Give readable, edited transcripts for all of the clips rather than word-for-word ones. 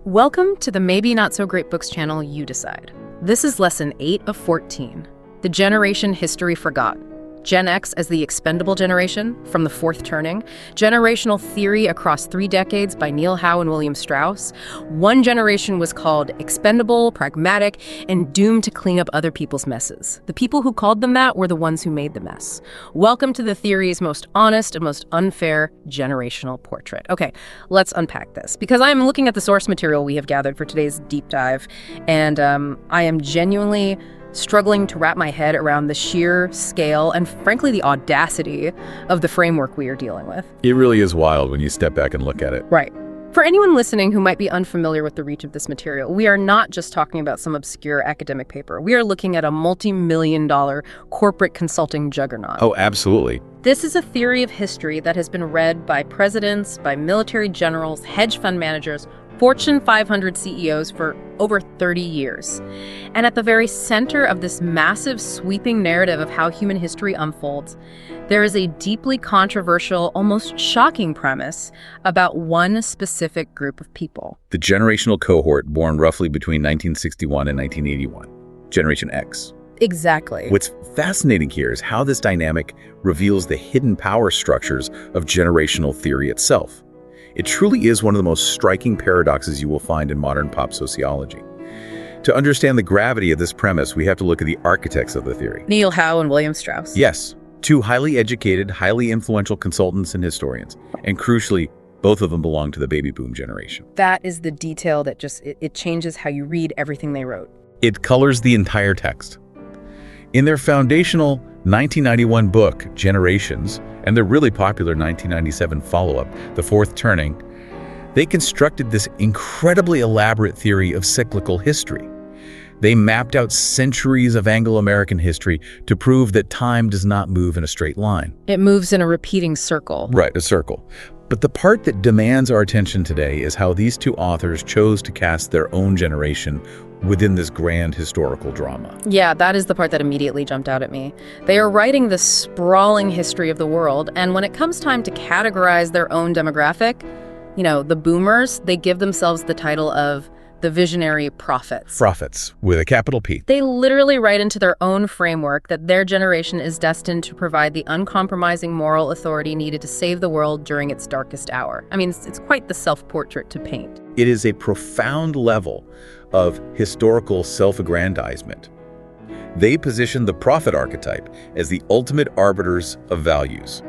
Welcome to the Maybe Not So Great Books channel, You Decide. This is lesson 8 of 14, The Generation History Forgot. Gen X as the expendable generation, from the fourth turning, generational theory across 3 decades by Neil Howe and William Strauss. One generation was called expendable, pragmatic, and doomed to clean up other people's messes. The people who called them that were the ones who made the mess. Welcome to the theory's most honest and most unfair generational portrait. Okay, let's unpack this, because I am looking at the source material we have gathered for today's deep dive, and I am genuinely struggling to wrap my head around the sheer scale and, frankly, the audacity of the framework we are dealing with. It really is wild when you step back and look at it. Right. For anyone listening who might be unfamiliar with the reach of this material, we are not just talking about some obscure academic paper. We are looking at a multi-million-dollar corporate consulting juggernaut. Oh, absolutely. This is a theory of history that has been read by presidents, by military generals, hedge fund managers, Fortune 500 CEOs for over 30 years. And at the very center of this massive, sweeping narrative of how human history unfolds, there is a deeply controversial, almost shocking premise about one specific group of people. The generational cohort born roughly between 1961 and 1981, Generation X. Exactly. What's fascinating here is how this dynamic reveals the hidden power structures of generational theory itself. It truly is one of the most striking paradoxes you will find in modern pop sociology. To understand the gravity of this premise, we have to look at the architects of the theory. Neil Howe and William Strauss. Yes, 2 highly educated, highly influential consultants and historians. And crucially, both of them belong to the baby boom generation. That is the detail that just, it changes how you read everything they wrote. It colors the entire text. In their foundational 1991 book, Generations, and their really popular 1997 follow-up, The Fourth Turning, they constructed this incredibly elaborate theory of cyclical history. They mapped out centuries of Anglo-American history to prove that time does not move in a straight line. It moves in a repeating circle. Right, a circle. But the part that demands our attention today is how these 2 authors chose to cast their own generation within this grand historical drama. Yeah, that is the part that immediately jumped out at me. They are writing the sprawling history of the world, and when it comes time to categorize their own demographic, the boomers, they give themselves the title of the visionary prophets. Prophets, with a capital P. They literally write into their own framework that their generation is destined to provide the uncompromising moral authority needed to save the world during its darkest hour. I mean, it's quite the self-portrait to paint. It is a profound level of historical self-aggrandizement. They position the prophet archetype as the ultimate arbiters of values.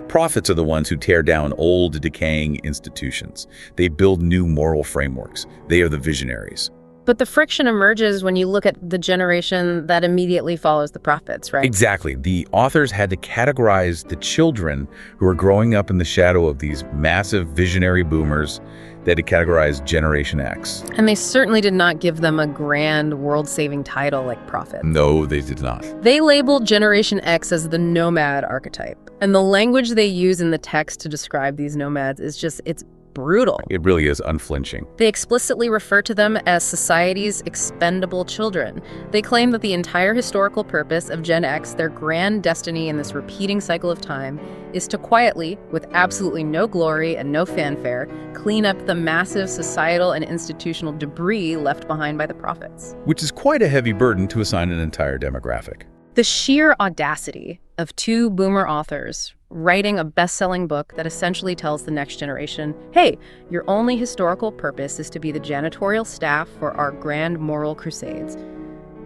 Prophets are the ones who tear down old, decaying institutions. They build new moral frameworks. They are the visionaries. But the friction emerges when you look at the generation that immediately follows the prophets, right? Exactly. The authors had to categorize the children who are growing up in the shadow of these massive visionary boomers. They had to categorize Generation X. And they certainly did not give them a grand world-saving title like prophets. No, they did not. They labeled Generation X as the Nomad archetype. And the language they use in the text to describe these nomads is just, it's brutal. It really is unflinching. They explicitly refer to them as society's expendable children. They claim that the entire historical purpose of Gen X, their grand destiny in this repeating cycle of time, is to quietly, with absolutely no glory and no fanfare, clean up the massive societal and institutional debris left behind by the prophets. Which is quite a heavy burden to assign an entire demographic. The sheer audacity of 2 boomer authors writing a best-selling book that essentially tells the next generation, hey, your only historical purpose is to be the janitorial staff for our grand moral crusades,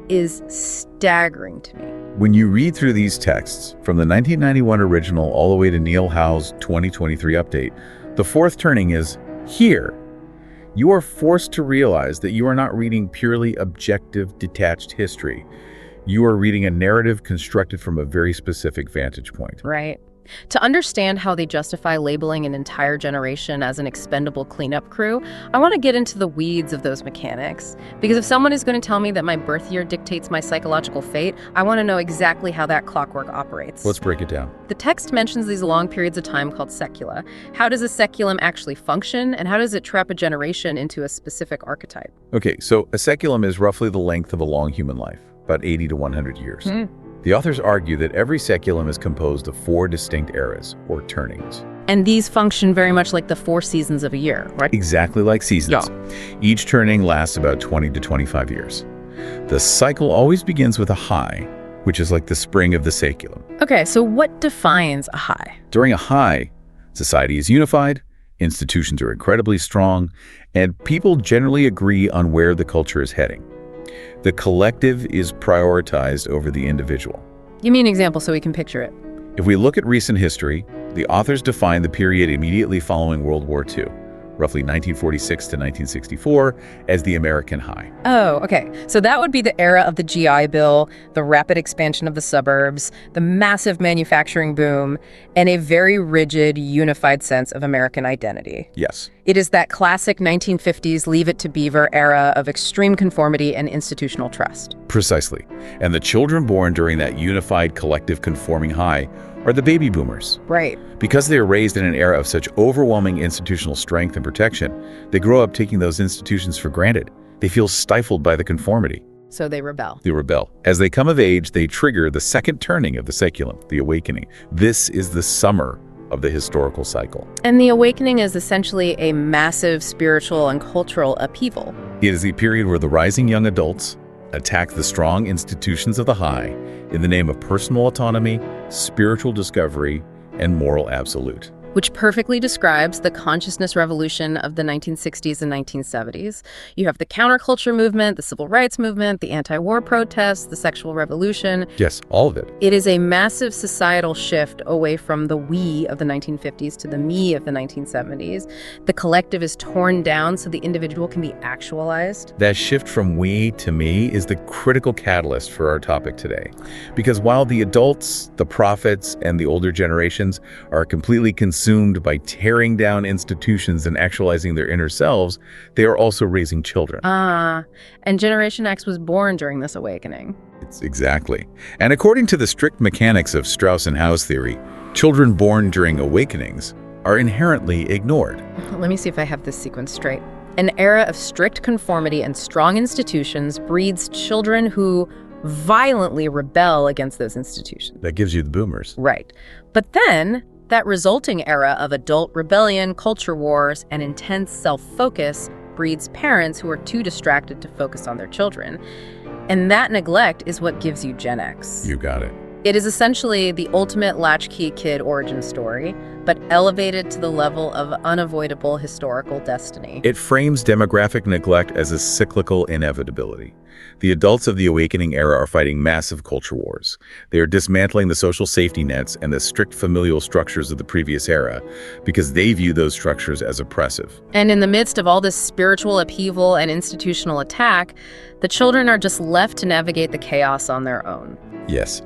is staggering to me. When you read through these texts, from the 1991 original all the way to Neil Howe's 2023 update, the fourth turning is here. You are forced to realize that you are not reading purely objective, detached history. You are reading a narrative constructed from a very specific vantage point. Right. To understand how they justify labeling an entire generation as an expendable cleanup crew, I want to get into the weeds of those mechanics. Because if someone is going to tell me that my birth year dictates my psychological fate, I want to know exactly how that clockwork operates. Let's break it down. The text mentions these long periods of time called secula. How does a seculum actually function, and how does it trap a generation into a specific archetype? Okay, so a seculum is roughly the length of a long human life, about 80 to 100 years. The authors argue that every saeculum is composed of 4 distinct eras, or turnings. And these function very much like the 4 seasons of a year, right? Exactly like seasons. Each turning lasts about 20 to 25 years. The cycle always begins with a high, which is like the spring of the saeculum. Okay, so what defines a high? During a high, society is unified, institutions are incredibly strong, and people generally agree on where the culture is heading. The collective is prioritized over the individual. Give me an example so we can picture it. If we look at recent history, the authors define the period immediately following World War II, roughly 1946 to 1964, as the American high. Oh, okay. So that would be the era of the GI Bill, the rapid expansion of the suburbs, the massive manufacturing boom, and a very rigid, unified sense of American identity. Yes. It is that classic 1950s Leave It to Beaver era of extreme conformity and institutional trust. Precisely. And the children born during that unified collective conforming high are the baby boomers. Right. Because they are raised in an era of such overwhelming institutional strength and protection, they grow up taking those institutions for granted. They feel stifled by the conformity. So they rebel. They rebel. As they come of age, they trigger the second turning of the saeculum, the awakening. This is the summer of the historical cycle. And the awakening is essentially a massive spiritual and cultural upheaval. It is the period where the rising young adults attack the strong institutions of the high in the name of personal autonomy, spiritual discovery, and moral absolute. Which perfectly describes the consciousness revolution of the 1960s and 1970s. You have the counterculture movement, the civil rights movement, the anti-war protests, the sexual revolution. Yes, all of it. It is a massive societal shift away from the we of the 1950s to the me of the 1970s. The collective is torn down so the individual can be actualized. That shift from we to me is the critical catalyst for our topic today. Because while the adults, the prophets, and the older generations are completely consumed by tearing down institutions and actualizing their inner selves, they are also raising children. And Generation X was born during this awakening. It's exactly. And according to the strict mechanics of Strauss and Howe's theory, children born during awakenings are inherently ignored. Let me see if I have this sequence straight. An era of strict conformity and strong institutions breeds children who violently rebel against those institutions. That gives you the boomers. Right. But then that resulting era of adult rebellion, culture wars, and intense self-focus breeds parents who are too distracted to focus on their children. And that neglect is what gives you Gen X. You got it. It is essentially the ultimate latchkey kid origin story, but elevated to the level of unavoidable historical destiny. It frames demographic neglect as a cyclical inevitability. The adults of the awakening era are fighting massive culture wars. They are dismantling the social safety nets and the strict familial structures of the previous era because they view those structures as oppressive. And in the midst of all this spiritual upheaval and institutional attack, the children are just left to navigate the chaos on their own. Yes.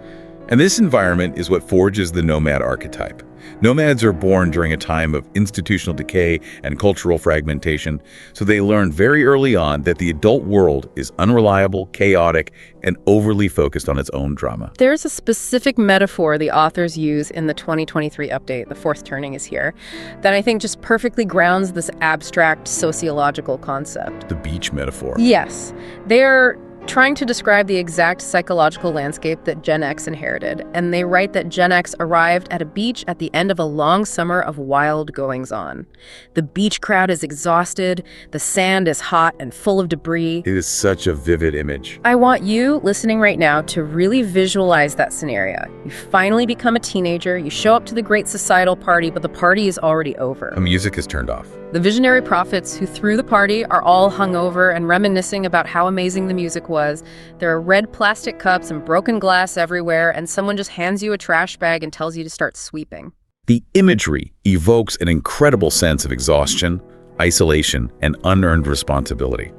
And this environment is what forges the nomad archetype. Nomads are born during a time of institutional decay and cultural fragmentation, so they learn very early on that the adult world is unreliable, chaotic, and overly focused on its own drama. There's a specific metaphor the authors use in the 2023 update, the fourth turning is here, that I think just perfectly grounds this abstract sociological concept. The beach metaphor. Yes. They're trying to describe the exact psychological landscape that Gen X inherited, and they write that Gen X arrived at a beach at the end of a long summer of wild goings-on. The beach crowd is exhausted, the sand is hot and full of debris. It is such a vivid image. I want you, listening right now, to really visualize that scenario. You finally become a teenager, you show up to the great societal party, but the party is already over. The music is turned off. The visionary prophets who threw the party are all hungover and reminiscing about how amazing the music was. There are red plastic cups and broken glass everywhere, and someone just hands you a trash bag and tells you to start sweeping. The imagery evokes an incredible sense of exhaustion, isolation, and unearned responsibility.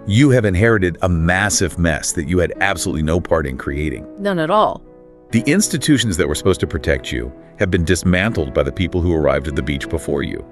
You have inherited a massive mess that you had absolutely no part in creating. None at all. The institutions that were supposed to protect you have been dismantled by the people who arrived at the beach before you.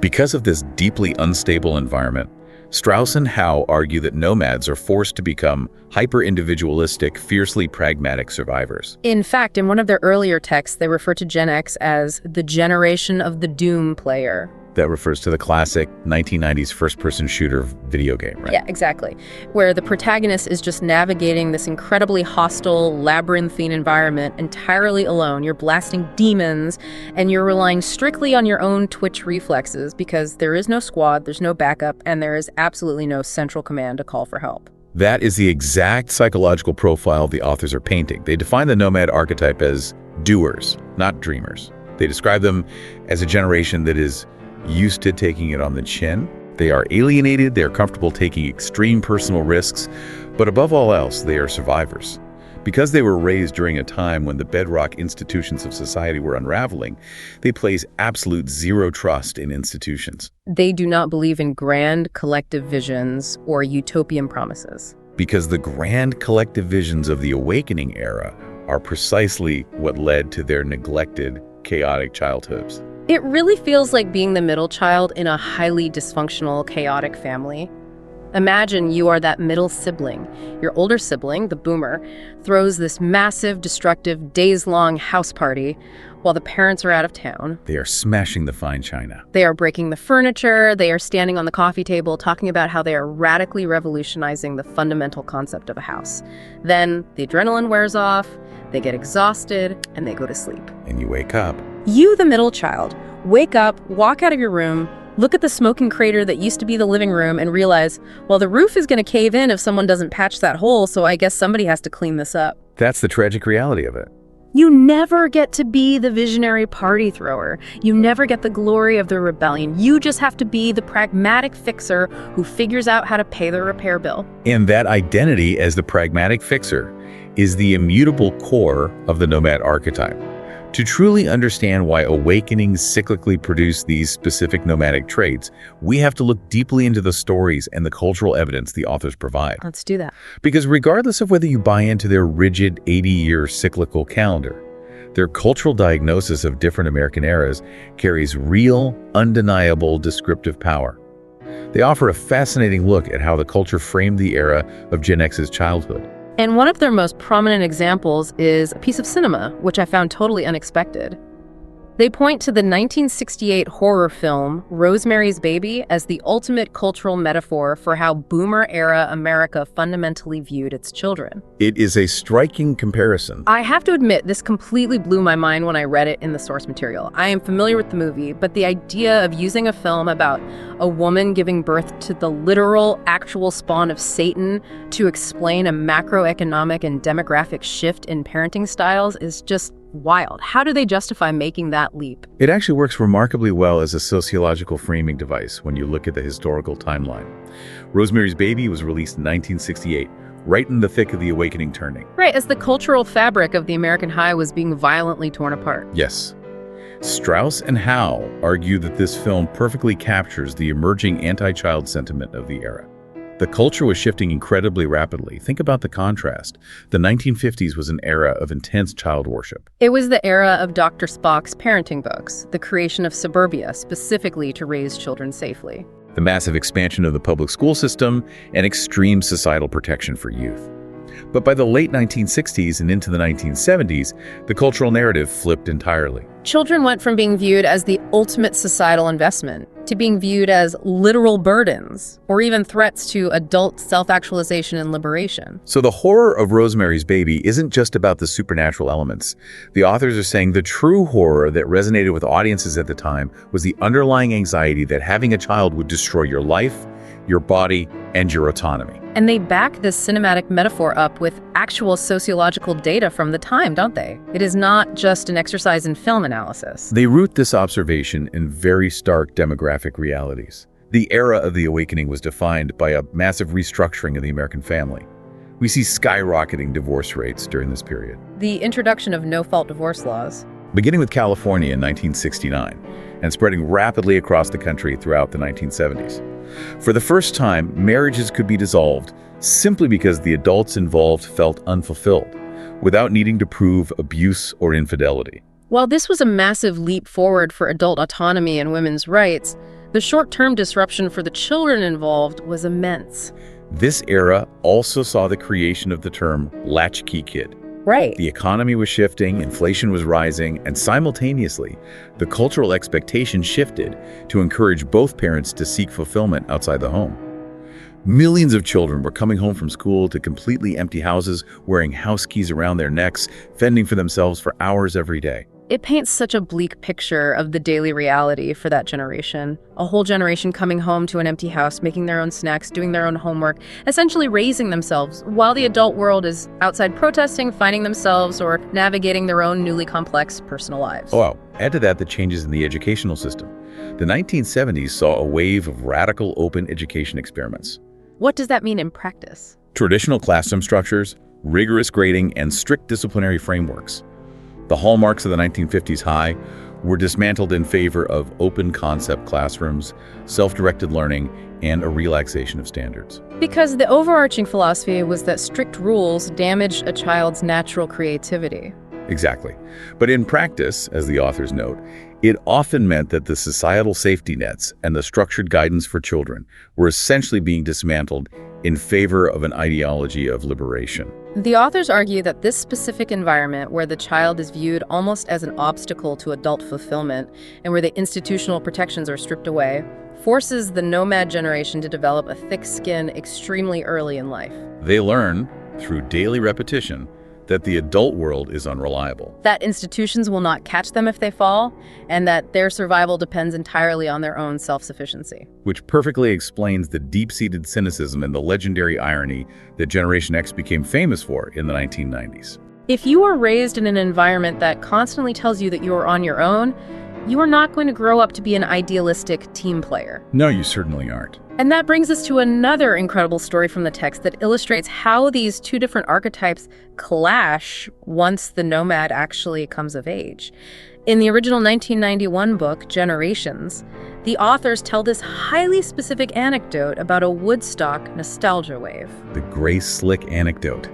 Because of this deeply unstable environment, Strauss and Howe argue that nomads are forced to become hyper-individualistic, fiercely pragmatic survivors. In fact, in one of their earlier texts, they refer to Gen X as the generation of the doom player. That refers to the classic 1990s first-person shooter video game, right? Yeah, exactly. Where the protagonist is just navigating this incredibly hostile, labyrinthine environment entirely alone. You're blasting demons, and you're relying strictly on your own twitch reflexes because there is no squad, there's no backup, and there is absolutely no central command to call for help. That is the exact psychological profile the authors are painting. They define the nomad archetype as doers, not dreamers. They describe them as a generation that is used to taking it on the chin. They are alienated, they are comfortable taking extreme personal risks, but above all else, they are survivors. Because they were raised during a time when the bedrock institutions of society were unraveling, they place absolute zero trust in institutions. They do not believe in grand collective visions or utopian promises. Because the grand collective visions of the awakening era are precisely what led to their neglected, chaotic childhoods. It really feels like being the middle child in a highly dysfunctional, chaotic family. Imagine you are that middle sibling. Your older sibling, the boomer, throws this massive, destructive, days-long house party while the parents are out of town. They are smashing the fine china. They are breaking the furniture. They are standing on the coffee table talking about how they are radically revolutionizing the fundamental concept of a house. Then the adrenaline wears off, they get exhausted, and they go to sleep. And you wake up. You, the middle child, wake up, walk out of your room, look at the smoking crater that used to be the living room and realize, well, the roof is going to cave in if someone doesn't patch that hole, so I guess somebody has to clean this up. That's the tragic reality of it. You never get to be the visionary party thrower. You never get the glory of the rebellion. You just have to be the pragmatic fixer who figures out how to pay the repair bill. And that identity as the pragmatic fixer is the immutable core of the nomad archetype. To truly understand why awakenings cyclically produce these specific nomadic traits, we have to look deeply into the stories and the cultural evidence the authors provide. Let's do that. Because regardless of whether you buy into their rigid 80-year cyclical calendar, their cultural diagnosis of different American eras carries real, undeniable descriptive power. They offer a fascinating look at how the culture framed the era of Gen X's childhood. And one of their most prominent examples is a piece of cinema, which I found totally unexpected. They point to the 1968 horror film Rosemary's Baby as the ultimate cultural metaphor for how boomer-era America fundamentally viewed its children. It is a striking comparison. I have to admit, this completely blew my mind when I read it in the source material. I am familiar with the movie, but the idea of using a film about a woman giving birth to the literal, actual spawn of Satan to explain a macroeconomic and demographic shift in parenting styles is just wild. How do they justify making that leap? It actually works remarkably well as a sociological framing device when you look at the historical timeline. Rosemary's Baby was released in 1968, right in the thick of the awakening turning. Right, as the cultural fabric of the American high was being violently torn apart. Yes. Strauss and Howe argue that this film perfectly captures the emerging anti-child sentiment of the era. The culture was shifting incredibly rapidly. Think about the contrast. The 1950s was an era of intense child worship. It was the era of Dr. Spock's parenting books, the creation of suburbia specifically to raise children safely. The massive expansion of the public school system and extreme societal protection for youth. But by the late 1960s and into the 1970s, the cultural narrative flipped entirely. Children went from being viewed as the ultimate societal investment to being viewed as literal burdens or even threats to adult self-actualization and liberation. So the horror of Rosemary's Baby isn't just about the supernatural elements. The authors are saying the true horror that resonated with audiences at the time was the underlying anxiety that having a child would destroy your life, your body, and your autonomy. And they back this cinematic metaphor up with actual sociological data from the time, don't they? It is not just an exercise in film analysis. They root this observation in very stark demographic realities. The era of the awakening was defined by a massive restructuring of the American family. We see skyrocketing divorce rates during this period. The introduction of no-fault divorce laws. Beginning with California in 1969 and spreading rapidly across the country throughout the 1970s. For the first time, marriages could be dissolved simply because the adults involved felt unfulfilled, without needing to prove abuse or infidelity. While this was a massive leap forward for adult autonomy and women's rights, the short-term disruption for the children involved was immense. This era also saw the creation of the term latchkey kid. Right. The economy was shifting, inflation was rising, and simultaneously, the cultural expectation shifted to encourage both parents to seek fulfillment outside the home. Millions of children were coming home from school to completely empty houses, wearing house keys around their necks, fending for themselves for hours every day. It paints such a bleak picture of the daily reality for that generation. A whole generation coming home to an empty house, making their own snacks, doing their own homework, essentially raising themselves, while the adult world is outside protesting, finding themselves, or navigating their own newly complex personal lives. Oh, wow. Add to that the changes in the educational system. The 1970s saw a wave of radical open education experiments. What does that mean in practice? Traditional classroom structures, rigorous grading, and strict disciplinary frameworks. The hallmarks of the 1950s high were dismantled in favor of open concept classrooms, self-directed learning, and a relaxation of standards. Because the overarching philosophy was that strict rules damaged a child's natural creativity. Exactly. But in practice, as the authors note, it often meant that the societal safety nets and the structured guidance for children were essentially being dismantled in favor of an ideology of liberation. The authors argue that this specific environment, where the child is viewed almost as an obstacle to adult fulfillment and where the institutional protections are stripped away, forces the nomad generation to develop a thick skin extremely early in life. They learn, through daily repetition, that the adult world is unreliable. That institutions will not catch them if they fall, and that their survival depends entirely on their own self-sufficiency. Which perfectly explains the deep-seated cynicism and the legendary irony that Generation X became famous for in the 1990s. If you are raised in an environment that constantly tells you that you are on your own, you are not going to grow up to be an idealistic team player. No, you certainly aren't. And that brings us to another incredible story from the text that illustrates how these two different archetypes clash once the nomad actually comes of age. In the original 1991 book, Generations, the authors tell this highly specific anecdote about a Woodstock nostalgia wave. The Gray Slick anecdote.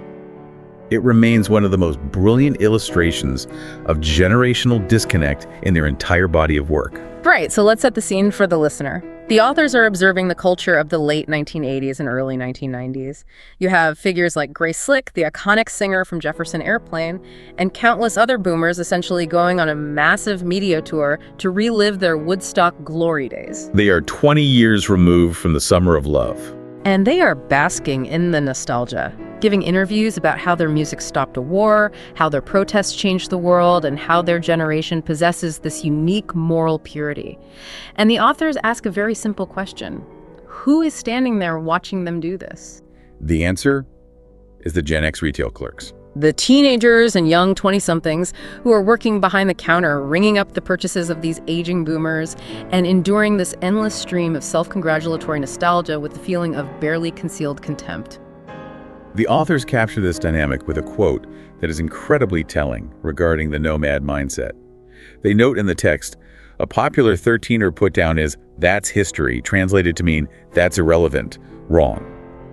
It remains one of the most brilliant illustrations of generational disconnect in their entire body of work. Right, so let's set the scene for the listener. The authors are observing the culture of the late 1980s and early 1990s. You have figures like Grace Slick, the iconic singer from Jefferson Airplane, and countless other boomers essentially going on a massive media tour to relive their Woodstock glory days. They are 20 years removed from the Summer of Love. And they are basking in the nostalgia, giving interviews about how their music stopped a war, how their protests changed the world, and how their generation possesses this unique moral purity. And the authors ask a very simple question. Who is standing there watching them do this? The answer is the Gen X retail clerks. The teenagers and young 20-somethings who are working behind the counter, ringing up the purchases of these aging boomers and enduring this endless stream of self-congratulatory nostalgia with the feeling of barely concealed contempt. The authors capture this dynamic with a quote that is incredibly telling regarding the nomad mindset. They note in the text, a popular 13er put down is, "That's history," translated to mean, "That's irrelevant," wrong.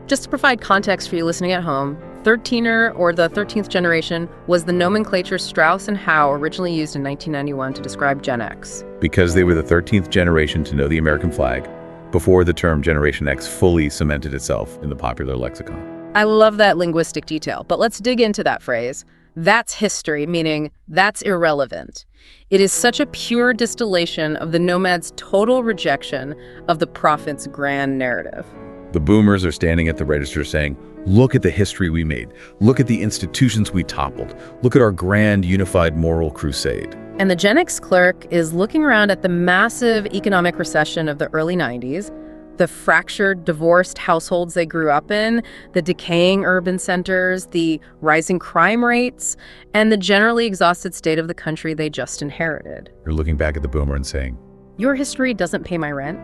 Just to provide context for you listening at home, 13er, or the 13th generation, was the nomenclature Strauss and Howe originally used in 1991 to describe Gen X. Because they were the 13th generation to know the American flag, before the term Generation X fully cemented itself in the popular lexicon. I love that linguistic detail, but let's dig into that phrase. That's history, meaning that's irrelevant. It is such a pure distillation of the nomad's total rejection of the prophet's grand narrative. The boomers are standing at the register saying, "Look at the history we made. Look at the institutions we toppled. Look at our grand unified moral crusade." And the Gen X clerk is looking around at the massive economic recession of the early 90s, the fractured, divorced households they grew up in, the decaying urban centers, the rising crime rates, and the generally exhausted state of the country they just inherited. You're looking back at the boomer and saying, Your history doesn't pay my rent.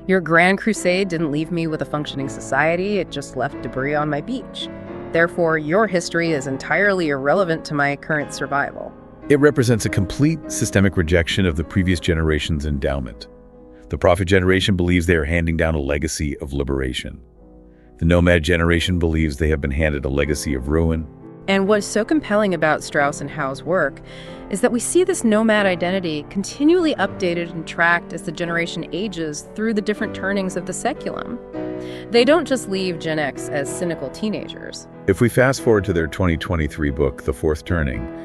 Your grand crusade didn't leave me with a functioning society, it just left debris on my beach. Therefore, your history is entirely irrelevant to my current survival. it represents a complete systemic rejection of the previous generation's endowment. The prophet generation believes they are handing down a legacy of liberation. The nomad generation believes they have been handed a legacy of ruin. And what's so compelling about Strauss and Howe's work is that we see this nomad identity continually updated and tracked as the generation ages through the different turnings of the seculum. They don't just leave Gen X as cynical teenagers. If we fast forward to their 2023 book, The Fourth Turning,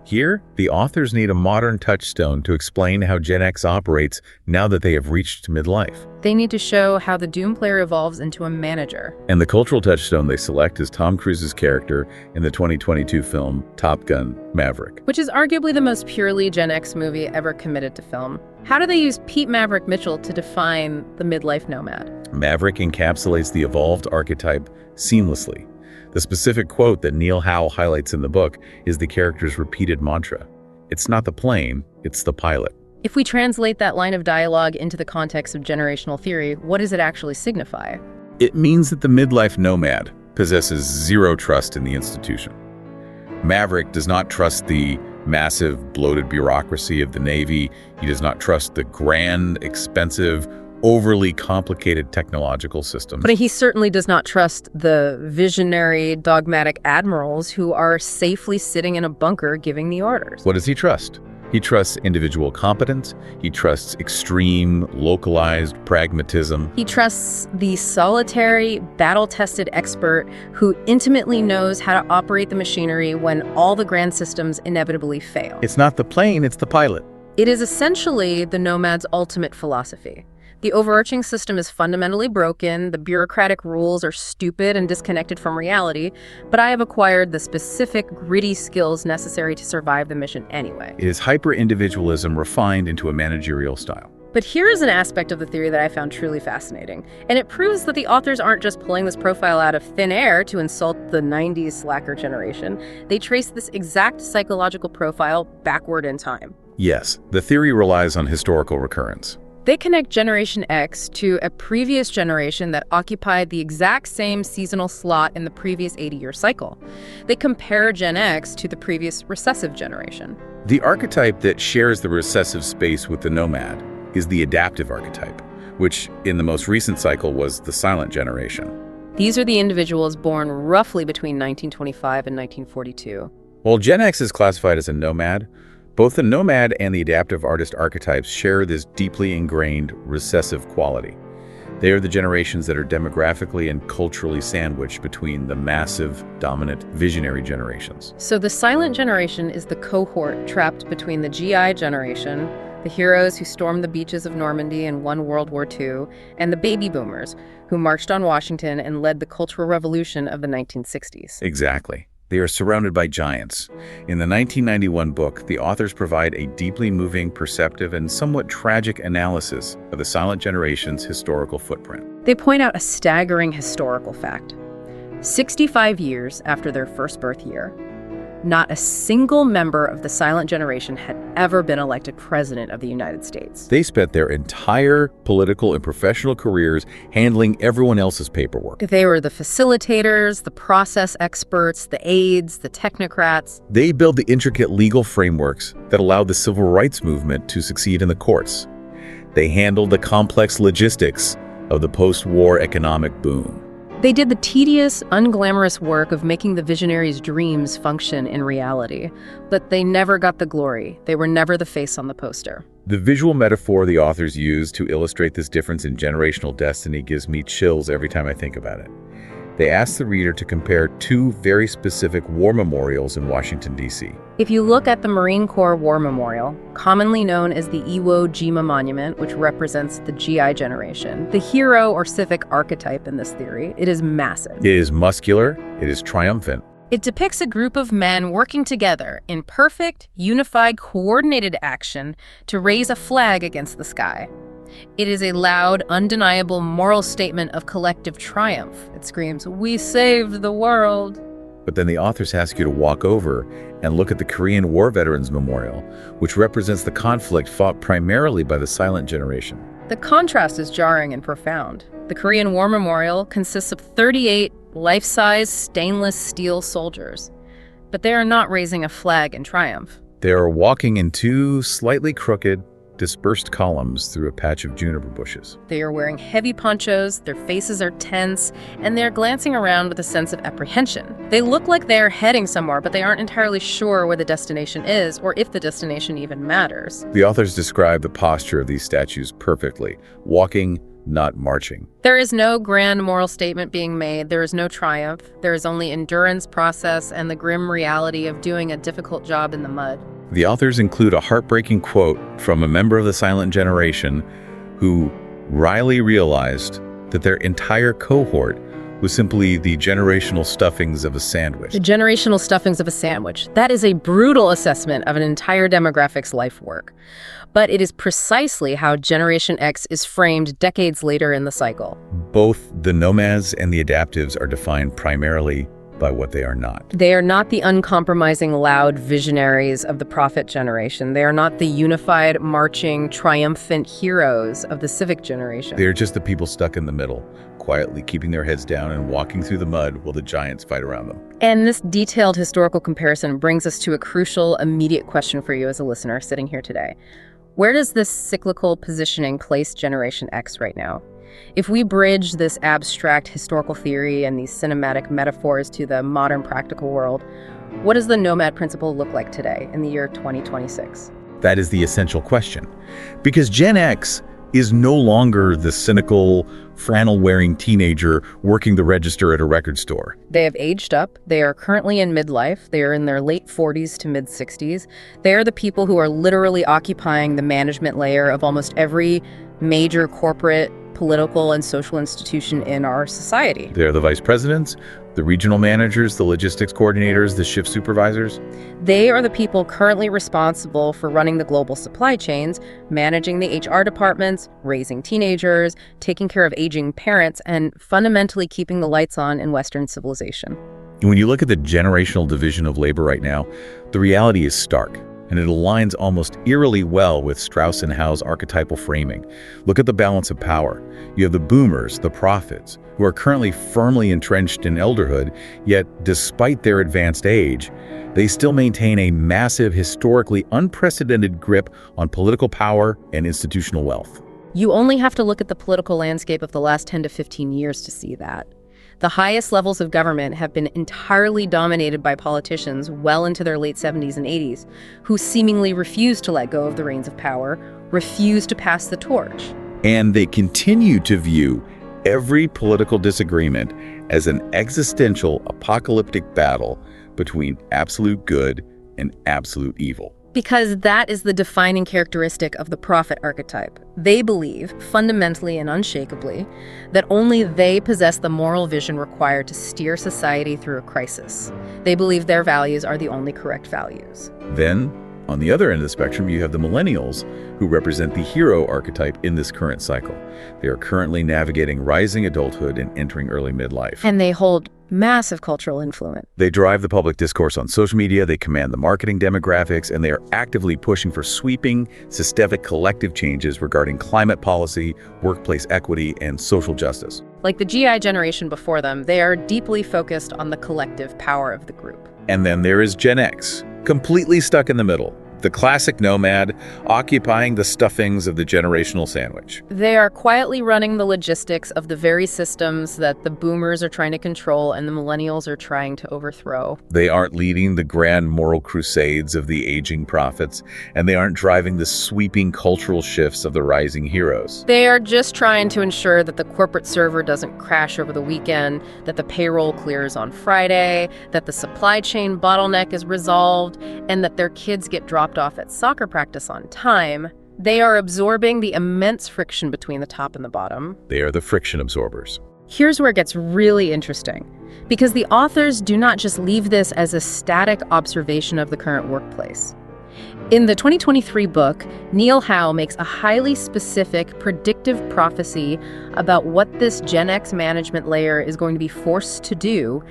here, the authors need a modern touchstone to explain how Gen X operates now that they have reached midlife. They need to show how the Doom player evolves into a manager. And the cultural touchstone they select is Tom Cruise's character in the 2022 film Top Gun: Maverick, which is arguably the most purely Gen X movie ever committed to film. How do they use Pete Maverick Mitchell to define the midlife nomad? Maverick encapsulates the evolved archetype seamlessly. The specific quote that Neil Howe highlights in the book is the character's repeated mantra. It's not the plane, it's the pilot. If we translate that line of dialogue into the context of generational theory, what does it actually signify? It means that the midlife nomad possesses zero trust in the institution. Maverick does not trust the massive, bloated bureaucracy of the Navy. He does not trust the grand, expensive, overly complicated technological systems. But he certainly does not trust the visionary, dogmatic admirals who are safely sitting in a bunker giving the orders. What does he trust? He trusts individual competence. He trusts extreme, localized pragmatism. He trusts the solitary, battle-tested expert who intimately knows how to operate the machinery when all the grand systems inevitably fail. It's not the plane, it's the pilot. It is essentially the nomad's ultimate philosophy. The overarching system is fundamentally broken, the bureaucratic rules are stupid and disconnected from reality, but I have acquired the specific, gritty skills necessary to survive the mission anyway. It is hyper-individualism refined into a managerial style. But here is an aspect of the theory that I found truly fascinating, and it proves that the authors aren't just pulling this profile out of thin air to insult the 90s slacker generation. They trace this exact psychological profile backward in time. Yes, the theory relies on historical recurrence. They connect Generation X to a previous generation that occupied the exact same seasonal slot in the previous 80-year cycle. They compare Gen X to the previous recessive generation. The archetype that shares the recessive space with the nomad is the adaptive archetype, which in the most recent cycle was the silent generation. These are the individuals born roughly between 1925 and 1942. While Gen X is classified as a nomad, both the nomad and the adaptive artist archetypes share this deeply ingrained recessive quality. They are the generations that are demographically and culturally sandwiched between the massive, dominant, visionary generations. So the silent generation is the cohort trapped between the GI generation, the heroes who stormed the beaches of Normandy and won World War II, and the baby boomers who marched on Washington and led the Cultural Revolution of the 1960s. Exactly. They are surrounded by giants. In the 1991 book, the authors provide a deeply moving, perceptive, and somewhat tragic analysis of the silent generation's historical footprint. They point out a staggering historical fact. 65 years after their first birth year, not a single member of the silent generation had ever been elected president of the United States. They spent their entire political and professional careers handling everyone else's paperwork. They were the facilitators, the process experts, the aides, the technocrats. They built the intricate legal frameworks that allowed the civil rights movement to succeed in the courts. They handled the complex logistics of the post-war economic boom. They did the tedious, unglamorous work of making the visionaries' dreams function in reality, but they never got the glory. They were never the face on the poster. The visual metaphor the authors use to illustrate this difference in generational destiny gives me chills every time I think about it. They ask the reader to compare two very specific war memorials in Washington, D.C. If you look at the Marine Corps War Memorial, commonly known as the Iwo Jima Monument, which represents the GI generation, the hero or civic archetype in this theory, it is massive. It is muscular, it is triumphant. It depicts a group of men working together in perfect, unified, coordinated action to raise a flag against the sky. It is a loud, undeniable moral statement of collective triumph. It screams, "We saved the world." But then the authors ask you to walk over and look at the Korean War Veterans Memorial, which represents the conflict fought primarily by the silent generation. The contrast is jarring and profound. The Korean War Memorial consists of 38 life-size stainless steel soldiers, but they are not raising a flag in triumph. They are walking in two slightly crooked, dispersed columns through a patch of juniper bushes. They are wearing heavy ponchos, their faces are tense, and they're glancing around with a sense of apprehension. They look like they are heading somewhere, but they aren't entirely sure where the destination is, or if the destination even matters. The authors describe the posture of these statues perfectly, walking, not marching. There is no grand moral statement being made. There is no triumph. There is only endurance, process, and the grim reality of doing a difficult job in the mud. The authors include a heartbreaking quote from a member of the silent generation who wryly realized that their entire cohort was simply the generational stuffings of a sandwich. The generational stuffings of a sandwich. That is a brutal assessment of an entire demographic's life work. But it is precisely how Generation X is framed decades later in the cycle. Both the nomads and the adaptives are defined primarily by what they are not. They are not the uncompromising, loud visionaries of the prophet generation. They are not the unified, marching, triumphant heroes of the civic generation. They're just the people stuck in the middle, quietly keeping their heads down and walking through the mud while the giants fight around them. And this detailed historical comparison brings us to a crucial, immediate question for you as a listener sitting here today. Where does this cyclical positioning place Generation X right now? If we bridge this abstract historical theory and these cinematic metaphors to the modern practical world, what does the Nomad principle look like today in the year 2026? That is the essential question. Because Gen X is no longer the cynical, flannel-wearing teenager working the register at a record store. They have aged up. They are currently in midlife. They are in their late 40s to mid-60s. They are the people who are literally occupying the management layer of almost every major corporate, political, and social institution in our society. They're the vice presidents, the regional managers, the logistics coordinators, the shift supervisors. They are the people currently responsible for running the global supply chains, managing the HR departments, raising teenagers, taking care of aging parents, and fundamentally keeping the lights on in Western civilization. When you look at the generational division of labor right now, the reality is stark. And it aligns almost eerily well with Strauss and Howe's archetypal framing. Look at the balance of power. You have the boomers, the prophets, who are currently firmly entrenched in elderhood, yet despite their advanced age, they still maintain a massive, historically unprecedented grip on political power and institutional wealth. You only have to look at the political landscape of the last 10 to 15 years to see that. The highest levels of government have been entirely dominated by politicians well into their late 70s and 80s, who seemingly refuse to let go of the reins of power, refuse to pass the torch. And they continue to view every political disagreement as an existential, apocalyptic battle between absolute good and absolute evil. Because that is the defining characteristic of the prophet archetype. They believe, fundamentally and unshakably, that only they possess the moral vision required to steer society through a crisis. They believe their values are the only correct values. Then, on the other end of the spectrum, you have the millennials, who represent the hero archetype in this current cycle. They are currently navigating rising adulthood and entering early midlife. And they hold massive cultural influence. They drive the public discourse on social media, they command the marketing demographics, and they are actively pushing for sweeping, systemic collective changes regarding climate policy, workplace equity, and social justice. Like the GI generation before them, they are deeply focused on the collective power of the group. And then there is Gen X, completely stuck in the middle. The classic nomad, occupying the stuffings of the generational sandwich. They are quietly running the logistics of the very systems that the boomers are trying to control and the millennials are trying to overthrow. They aren't leading the grand moral crusades of the aging prophets, and they aren't driving the sweeping cultural shifts of the rising heroes. They are just trying to ensure that the corporate server doesn't crash over the weekend, that the payroll clears on Friday, that the supply chain bottleneck is resolved, and that their kids get dropped off at soccer practice on time. They are absorbing the immense friction between the top and the bottom. They are the friction absorbers. Here's where it gets really interesting, because the authors do not just leave this as a static observation of the current workplace. In the 2023 book, Neil Howe makes a highly specific, predictive prophecy about what this Gen X management layer is going to be forced to do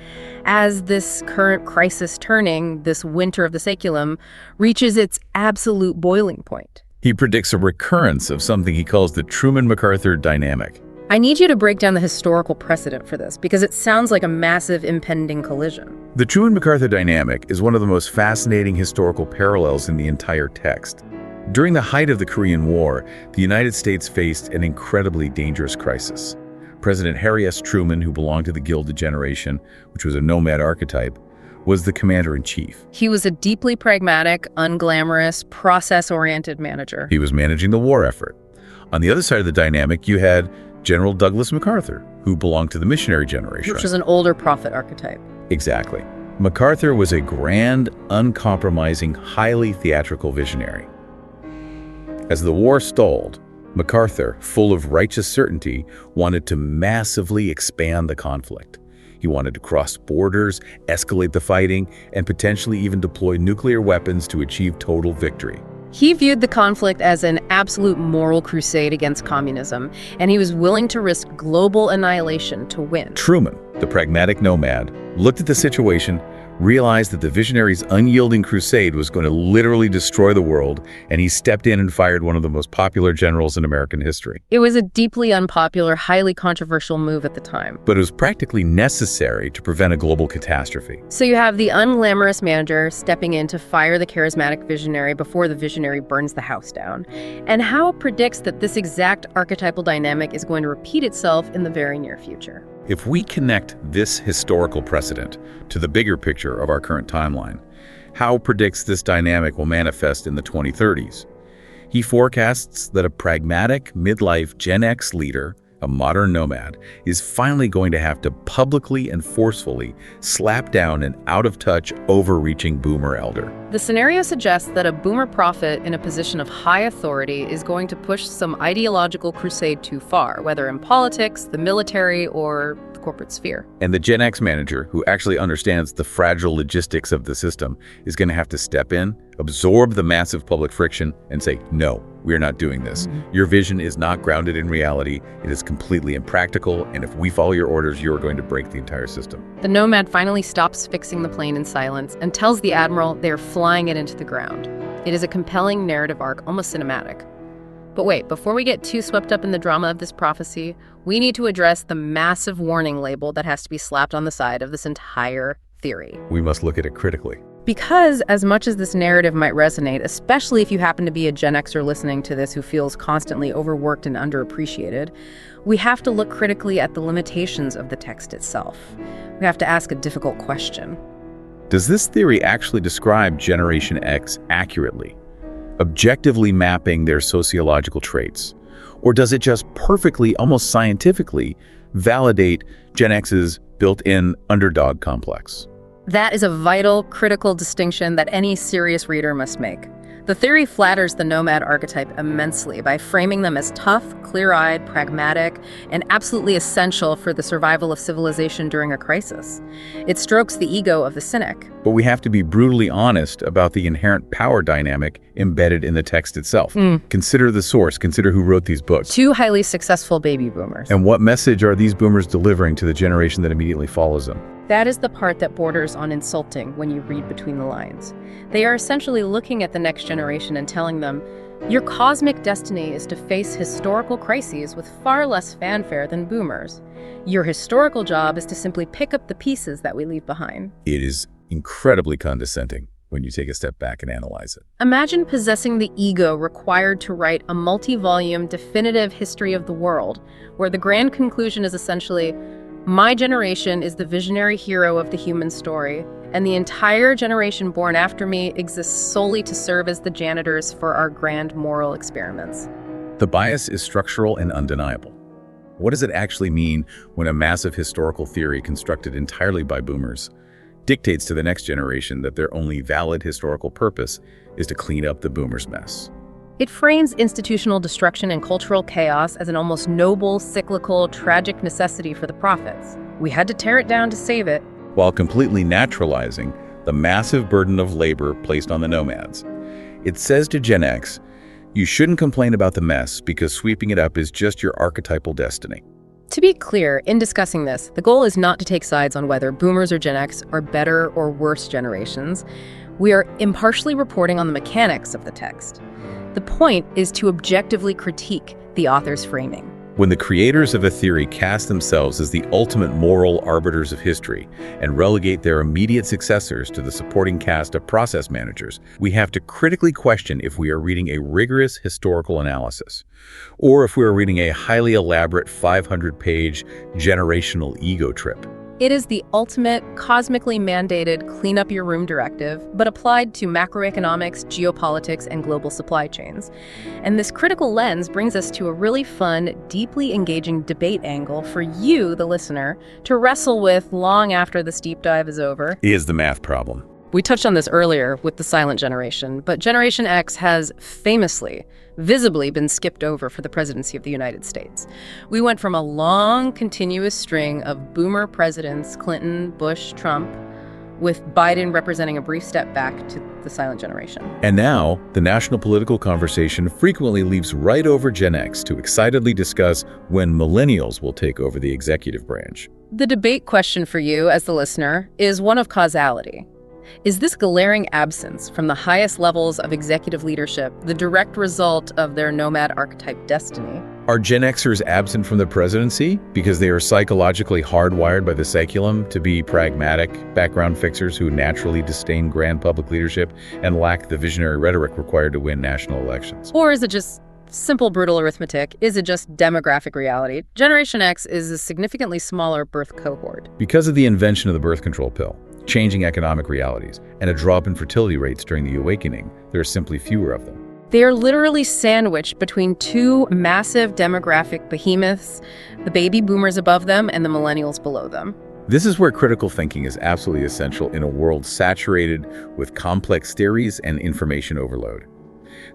as this current crisis turning, this winter of the saeculum, reaches its absolute boiling point. He predicts a recurrence of something he calls the Truman-MacArthur dynamic. I need you to break down the historical precedent for this, because it sounds like a massive impending collision. The Truman-MacArthur dynamic is one of the most fascinating historical parallels in the entire text. During the height of the Korean War, the United States faced an incredibly dangerous crisis. President Harry S. Truman, who belonged to the Gilded Generation, which was a nomad archetype, was the commander-in-chief. He was a deeply pragmatic, unglamorous, process-oriented manager. He was managing the war effort. On the other side of the dynamic, you had General Douglas MacArthur, who belonged to the missionary generation. Which was an older prophet archetype. Exactly. MacArthur was a grand, uncompromising, highly theatrical visionary. As the war stalled, MacArthur, full of righteous certainty, wanted to massively expand the conflict. He wanted to cross borders, escalate the fighting, and potentially even deploy nuclear weapons to achieve total victory. He viewed the conflict as an absolute moral crusade against communism, and he was willing to risk global annihilation to win. Truman, the pragmatic nomad, looked at the situation, realized that the visionary's unyielding crusade was going to literally destroy the world, and he stepped in and fired one of the most popular generals in American history. It was a deeply unpopular, highly controversial move at the time. But it was practically necessary to prevent a global catastrophe. So you have the unglamorous manager stepping in to fire the charismatic visionary before the visionary burns the house down. And Howe predicts that this exact archetypal dynamic is going to repeat itself in the very near future. If we connect this historical precedent to the bigger picture of our current timeline, Howe predicts this dynamic will manifest in the 2030s. He forecasts that a pragmatic midlife Gen X leader, a modern nomad, is finally going to have to publicly and forcefully slap down an out-of-touch, overreaching boomer elder. The scenario suggests that a boomer prophet in a position of high authority is going to push some ideological crusade too far, whether in politics, the military, or the corporate sphere. And the Gen X manager, who actually understands the fragile logistics of the system, is going to have to step in, absorb the massive public friction, and say, no, we are not doing this. Your vision is not grounded in reality. It is completely impractical, and if we follow your orders, you are going to break the entire system. The nomad finally stops fixing the plane in silence and tells the admiral they are flying it into the ground. It is a compelling narrative arc, almost cinematic. But wait, before we get too swept up in the drama of this prophecy, we need to address the massive warning label that has to be slapped on the side of this entire theory. We must look at it critically. Because as much as this narrative might resonate, especially if you happen to be a Gen Xer listening to this who feels constantly overworked and underappreciated, we have to look critically at the limitations of the text itself. We have to ask a difficult question. Does this theory actually describe Generation X accurately, objectively mapping their sociological traits? Or does it just perfectly, almost scientifically, validate Gen X's built-in underdog complex? That is a vital, critical distinction that any serious reader must make. The theory flatters the nomad archetype immensely by framing them as tough, clear-eyed, pragmatic, and absolutely essential for the survival of civilization during a crisis. It strokes the ego of the cynic. But we have to be brutally honest about the inherent power dynamic embedded in the text itself. Consider the source, consider who wrote these books. Two highly successful baby boomers. And what message are these boomers delivering to the generation that immediately follows them? That is the part that borders on insulting when you read between the lines. They are essentially looking at the next generation and telling them, your cosmic destiny is to face historical crises with far less fanfare than boomers. Your historical job is to simply pick up the pieces that we leave behind. It is incredibly condescending when you take a step back and analyze it. Imagine possessing the ego required to write a multi-volume definitive history of the world, where the grand conclusion is essentially, my generation is the visionary hero of the human story, and the entire generation born after me exists solely to serve as the janitors for our grand moral experiments. The bias is structural and undeniable. What does it actually mean when a massive historical theory constructed entirely by boomers dictates to the next generation that their only valid historical purpose is to clean up the boomers' mess? It frames institutional destruction and cultural chaos as an almost noble, cyclical, tragic necessity for the prophets. We had to tear it down to save it. While completely naturalizing the massive burden of labor placed on the nomads. It says to Gen X, you shouldn't complain about the mess because sweeping it up is just your archetypal destiny. To be clear, in discussing this, the goal is not to take sides on whether boomers or Gen X are better or worse generations. We are impartially reporting on the mechanics of the text. The point is to objectively critique the author's framing. When the creators of a theory cast themselves as the ultimate moral arbiters of history and relegate their immediate successors to the supporting cast of process managers, we have to critically question if we are reading a rigorous historical analysis, or if we are reading a highly elaborate 500-page generational ego trip. It is the ultimate, cosmically mandated clean up your room directive, but applied to macroeconomics, geopolitics, and global supply chains. And this critical lens brings us to a really fun, deeply engaging debate angle for you, the listener, to wrestle with long after this deep dive is over. Is the math problem. We touched on this earlier with the silent generation, but Generation X has famously, visibly been skipped over for the presidency of the United States. We went from a long, continuous string of boomer presidents, Clinton, Bush, Trump, with Biden representing a brief step back to the silent generation. And now, the national political conversation frequently leaps right over Gen X to excitedly discuss when millennials will take over the executive branch. The debate question for you, as the listener, is one of causality. Is this glaring absence from the highest levels of executive leadership the direct result of their nomad archetype destiny? Are Gen Xers absent from the presidency because they are psychologically hardwired by the saeculum to be pragmatic background fixers who naturally disdain grand public leadership and lack the visionary rhetoric required to win national elections? Or is it just simple, brutal arithmetic? Is it just demographic reality? Generation X is a significantly smaller birth cohort. Because of the invention of the birth control pill, changing economic realities, and a drop in fertility rates during the awakening, there are simply fewer of them. They are literally sandwiched between two massive demographic behemoths, the baby boomers above them and the millennials below them. This is where critical thinking is absolutely essential in a world saturated with complex theories and information overload.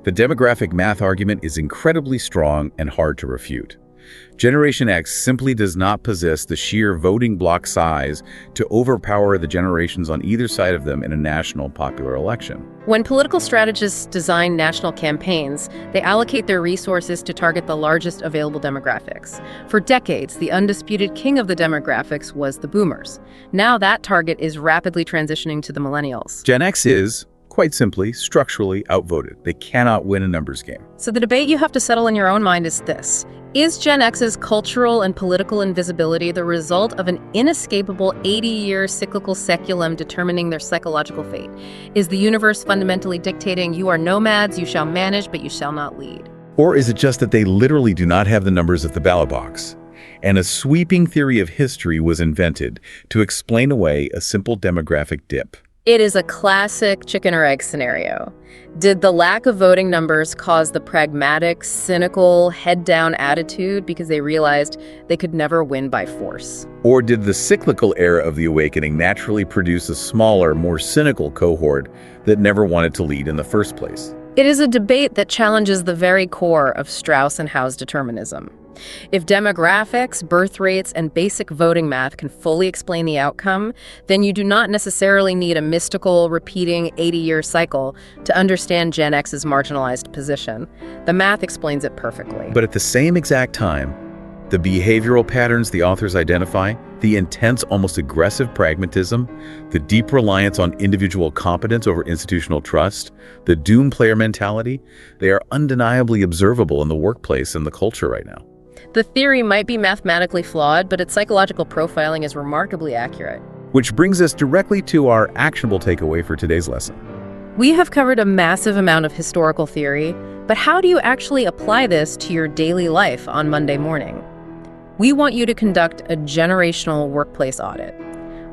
The demographic math argument is incredibly strong and hard to refute. Generation X simply does not possess the sheer voting bloc size to overpower the generations on either side of them in a national popular election. When political strategists design national campaigns, they allocate their resources to target the largest available demographics. For decades, the undisputed king of the demographics was the boomers. Now that target is rapidly transitioning to the millennials. Gen X is, quite simply, structurally outvoted. They cannot win a numbers game. So the debate you have to settle in your own mind is this. Is Gen X's cultural and political invisibility the result of an inescapable 80-year cyclical saeculum determining their psychological fate? Is the universe fundamentally dictating you are nomads, you shall manage, but you shall not lead? Or is it just that they literally do not have the numbers at the ballot box? And a sweeping theory of history was invented to explain away a simple demographic dip. It is a classic chicken or egg scenario. Did the lack of voting numbers cause the pragmatic, cynical, head-down attitude because they realized they could never win by force? Or did the cyclical era of the awakening naturally produce a smaller, more cynical cohort that never wanted to lead in the first place? It is a debate that challenges the very core of Strauss and Howe's determinism. If demographics, birth rates, and basic voting math can fully explain the outcome, then you do not necessarily need a mystical, repeating 80-year cycle to understand Gen X's marginalized position. The math explains it perfectly. But at the same exact time, the behavioral patterns the authors identify, the intense, almost aggressive pragmatism, the deep reliance on individual competence over institutional trust, the doom player mentality, they are undeniably observable in the workplace and the culture right now. The theory might be mathematically flawed, but its psychological profiling is remarkably accurate. Which brings us directly to our actionable takeaway for today's lesson. We have covered a massive amount of historical theory, but how do you actually apply this to your daily life on Monday morning? We want you to conduct a generational workplace audit.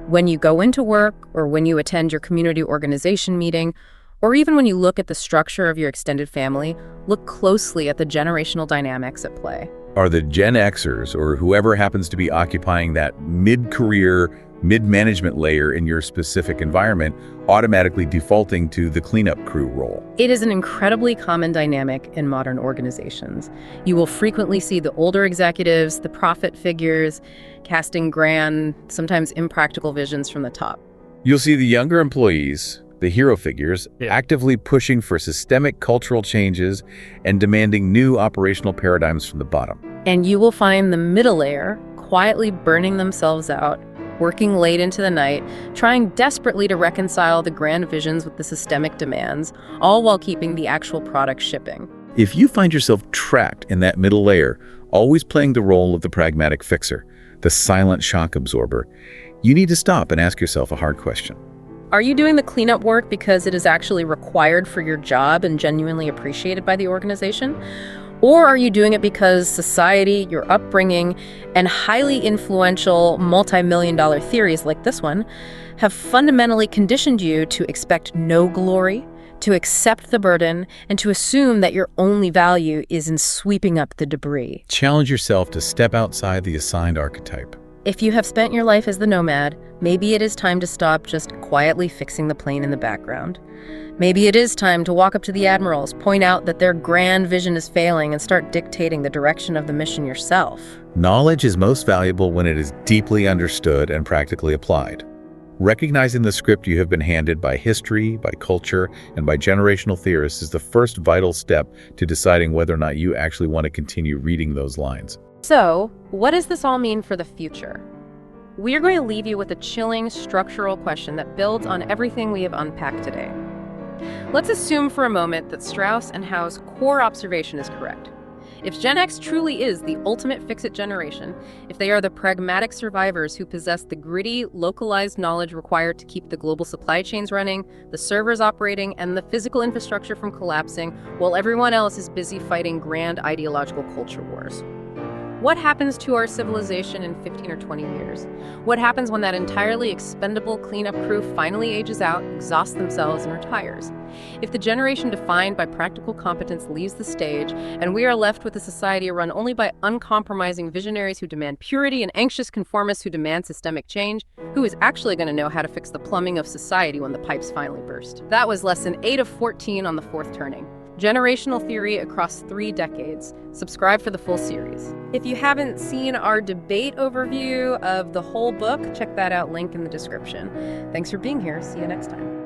When you go into work, or when you attend your community organization meeting, or even when you look at the structure of your extended family, look closely at the generational dynamics at play. Are the Gen Xers, or whoever happens to be occupying that mid-career, mid-management layer in your specific environment, automatically defaulting to the cleanup crew role? It is an incredibly common dynamic in modern organizations. You will frequently see the older executives, the prophet figures, casting grand, sometimes impractical visions from the top. You'll see the younger employees, the hero figures, actively pushing for systemic cultural changes and demanding new operational paradigms from the bottom. And you will find the middle layer quietly burning themselves out, working late into the night, trying desperately to reconcile the grand visions with the systemic demands, all while keeping the actual product shipping. If you find yourself trapped in that middle layer, always playing the role of the pragmatic fixer, the silent shock absorber, you need to stop and ask yourself a hard question. Are you doing the cleanup work because it is actually required for your job and genuinely appreciated by the organization? Or are you doing it because society, your upbringing, and highly influential multi-million-dollar theories like this one have fundamentally conditioned you to expect no glory, to accept the burden, and to assume that your only value is in sweeping up the debris? Challenge yourself to step outside the assigned archetype. If you have spent your life as the nomad, maybe it is time to stop just quietly fixing the plane in the background. Maybe it is time to walk up to the admirals, point out that their grand vision is failing, and start dictating the direction of the mission yourself. Knowledge is most valuable when it is deeply understood and practically applied. Recognizing the script you have been handed by history, by culture, and by generational theorists is the first vital step to deciding whether or not you actually want to continue reading those lines. So, what does this all mean for the future? We are going to leave you with a chilling structural question that builds on everything we have unpacked today. Let's assume for a moment that Strauss and Howe's core observation is correct. If Gen X truly is the ultimate fix-it generation, if they are the pragmatic survivors who possess the gritty, localized knowledge required to keep the global supply chains running, the servers operating, and the physical infrastructure from collapsing, while everyone else is busy fighting grand ideological culture wars, what happens to our civilization in 15 or 20 years? What happens when that entirely expendable cleanup crew finally ages out, exhausts themselves, and retires? If the generation defined by practical competence leaves the stage, and we are left with a society run only by uncompromising visionaries who demand purity and anxious conformists who demand systemic change, who is actually going to know how to fix the plumbing of society when the pipes finally burst? That was lesson 8 of 14 on The Fourth Turning. Generational theory across 3 decades. Subscribe for the full series. If you haven't seen our debate overview of the whole book, check that out, link in the description. Thanks for being here. See you next time.